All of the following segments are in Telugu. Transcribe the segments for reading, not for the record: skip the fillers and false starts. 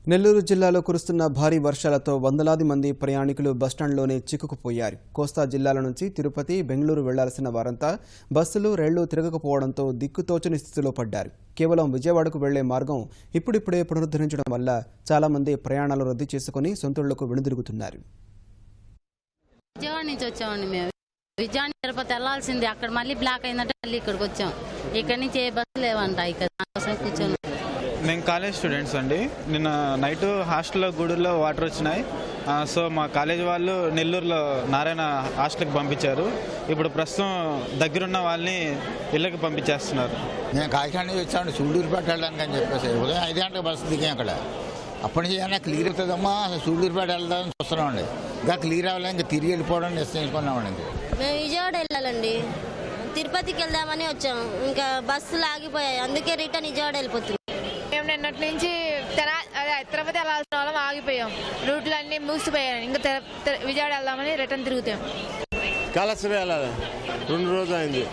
నెల్లూరు జిల్లాలో కురుస్తున్న భారీ వర్షాలతో వందలాది మంది ప్రయాణికులు బస్టాండ్లోనే చిక్కుకుపోయారు. కోస్తా జిల్లాల నుంచి తిరుపతి, బెంగళూరు వెళ్లాల్సిన వారంతా బస్సులు, రైళ్లు తిరగకపోవడంతో దిక్కుతోచని స్థితిలో పడ్డారు. కేవలం విజయవాడకు వెళ్లే మార్గం ఇప్పుడిప్పుడే పునరుద్ధరించడం వల్ల చాలా మంది ప్రయాణాలు రద్దు చేసుకుని సొంతూళ్లకు వెనుదిరుగుతున్నారు. విజయవాడ నుంచి వచ్చామండి మేము. విజయవాడ తిరుపతి వెళ్లాల్సింది, అక్కడ మళ్ళీ బ్లాక్ అయిందంటే మళ్ళీ ఇక్కడికి వచ్చాం. ఇక్కడ నుంచి ఏ బస్సు లేవంట, ఇక్కడ కూర్చొని. నేను కాలేజ్ స్టూడెంట్స్ అండి. నిన్న నైట్ హాస్టల్లో గూడూరులో వాటర్ వచ్చినాయి. సో మా కాలేజ్ వాళ్ళు నెల్లూరులో నారాయణ హాస్టల్కి పంపించారు. ఇప్పుడు ప్రస్తుతం దగ్గరున్న వాళ్ళని ఇళ్ళకి పంపించేస్తున్నారు. నేను కాకినాడ నుంచి వచ్చాను సూళ్ళూరుపేట వెళ్ళడానికి అని చెప్పేసి ఉదయం 5 గంటలకు బస్సు దిగాం. అక్కడ అప్పటి నుంచి ఏమైనా క్లియర్ అవుతుందమ్మా, సూళ్ళూరుపేట వెళ్దామని చూస్తున్నామండి. ఇంకా క్లియర్ అవ్వాలి, ఇంకా తిరిగి వెళ్ళిపోవడం నిశ్చయించుకున్నామండి. మేము విజయవాడ వెళ్ళాలండి, తిరుపతికి వెళ్దామని వచ్చాము. ఇంకా బస్సులు ఆగిపోయాయి, అందుకే రిటర్న్ విజయవాడ వెళ్ళిపోతుంది. మేము నిన్నటి నుంచి తిరుపతి వెళ్ళాల్సిన వాళ్ళం ఆగిపోయాం. రూట్లు అన్నీ మూసిపోయాయి. ఇంకా విజయవాడ వెళ్దామని రిటర్న్ తిరుగుతాం. కాళేశ్వరం వెళ్ళాలి, 2 రోజులు అయింది.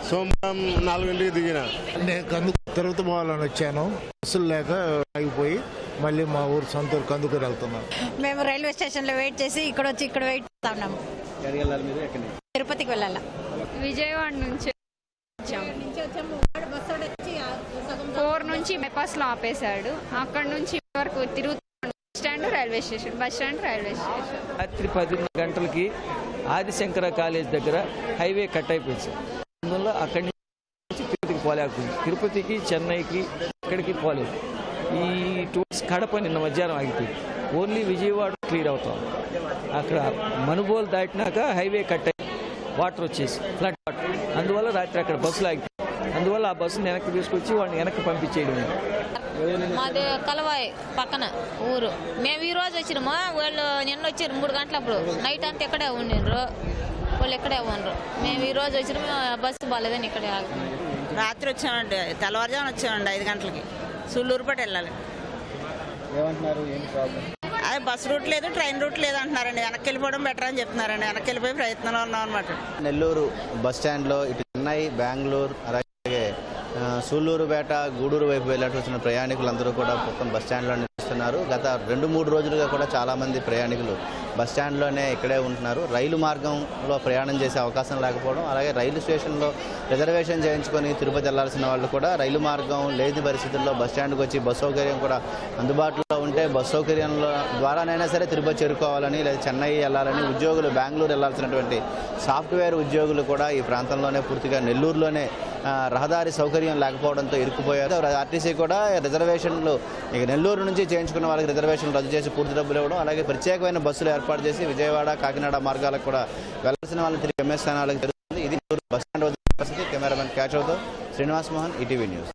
సోమవారం 4 గంటలకు దిగిన. నేను తిరుపతి పోవాలని వచ్చాను, బస్సులు లేక ఆగిపోయి మళ్ళీ మా ఊరు సొంతూరు కందుకూరు వెళ్తున్నాం. మేము రైల్వే స్టేషన్ లో వెయిట్ చేసి ఇక్కడ వచ్చి ఇక్కడ వెయిట్ చేస్తున్నాము. తిరుపతికి వెళ్ళాలి. విజయవాడ నుంచి 4 నుంచి బైపాస్ లో ఆపేశాడు. అక్కడ నుంచి వరకు తిరుగుతూ stand railway station, bus stand railway station. రాత్రి 10 గంటలకి ఆదిశంకర కాలేజ్ దగ్గర హైవే కట్ అయిపోయింది. అందువల్ల అక్కడి నుంచి తిరుపతికి పోలేకపోయింది. తిరుపతికి, చెన్నైకి ఎక్కడికి పోలేదు. ఈ టూర్స్ కడప నిన్న మధ్యాహ్నం ఆగిపోయింది. ఓన్లీ విజయవాడ క్లియర్ అవుతాం. అక్కడ మనుబోలు దాటినాక హైవే కట్ అయ్యి వాటర్ వచ్చేసి ఫ్లడ్ వాటర్. అందువల్ల రాత్రి అక్కడ బస్సులు ఆగిపోయింది. అందువల్ల ఆ బస్సుని వెనక్కి తీసుకొచ్చి వాడిని వెనక్కి పంపించేయడం. మాది కలవాయి పక్కన ఊరు. మేము ఈ రోజు వచ్చినాము, వాళ్ళు నిన్న వచ్చారు 3 గంటలప్పుడు. నైట్ అంతా ఇక్కడే ఉండినరు, వాళ్ళు ఇక్కడే ఉండరు. మేము ఈ రోజు వచ్చినాము, బస్సు బాగాలేదని ఇక్కడే ఆగుతున్నాం. రాత్రి వచ్చామండి, తెల్లవారుజామున వచ్చామండి 5 గంటలకి. సూళ్ళూరుపేట వెళ్ళాలి. అదే బస్ రూట్ లేదు, ట్రైన్ రూట్ లేదు అంటున్నారండి. వెనక్కి వెళ్ళిపోవడం బెటర్ అని చెప్తున్నారండి. వెనక్కి వెళ్ళిపోయి ప్రయత్నంలో ఉన్నాం అనమాట. నెల్లూరు బస్ స్టాండ్లో ఇటు చెన్నై, బెంగళూరు, అలాగే సూళ్ళూరుపేట, గూడూరు వైపు వెళ్ళట్టు వచ్చిన ప్రయాణికులందరూ కూడా మొత్తం బస్ స్టాండ్లో నిలుస్తున్నారు. గత 2-3 రోజులుగా కూడా చాలామంది ప్రయాణికులు బస్ స్టాండ్లోనే ఇక్కడే ఉంటున్నారు. రైలు మార్గంలో ప్రయాణం చేసే అవకాశం లేకపోవడం, అలాగే రైలు స్టేషన్లో రిజర్వేషన్ చేయించుకొని తిరుపతి వెళ్లాల్సిన వాళ్ళు కూడా రైలు మార్గం లేని పరిస్థితుల్లో బస్ స్టాండ్కి వచ్చి బస్ సౌకర్యం కూడా అందుబాటులో ఉంటే బస్ సౌకర్యంలో ద్వారానైనా సరే తిరుపతి చేరుకోవాలని, లేదా చెన్నై వెళ్ళాలని ఉద్యోగులు, బెంగళూరు వెళ్లాల్సినటువంటి సాఫ్ట్వేర్ ఉద్యోగులు కూడా ఈ ప్రాంతంలోనే పూర్తిగా నెల్లూరులోనే రహదారి సౌకర్యం లేకపోవడంతో ఇరుక్కుపోయారు. ఆర్టీసీ కూడా రిజర్వేషన్లు ఇక నెల్లూరు నుంచి చేయించుకున్న వాళ్ళకి రిజర్వేషన్లు రద్దు చేసి పూర్తి డబ్బులు ఇవ్వడం, అలాగే ప్రత్యేకమైన బస్సులు ఏర్పాటు చేసి విజయవాడ, కాకినాడ మార్గాలకు కూడా వెళ్లాల్సిన వాళ్ళని తిరిగి గమ్యస్థానాలకు జరుగుతుంది. ఇది బస్ స్టాండ్ పరిస్థితి. కెమెరామెన్ క్యాచ్ అవుతో శ్రీనివాస్ మోహన్, ఈటీవీ న్యూస్.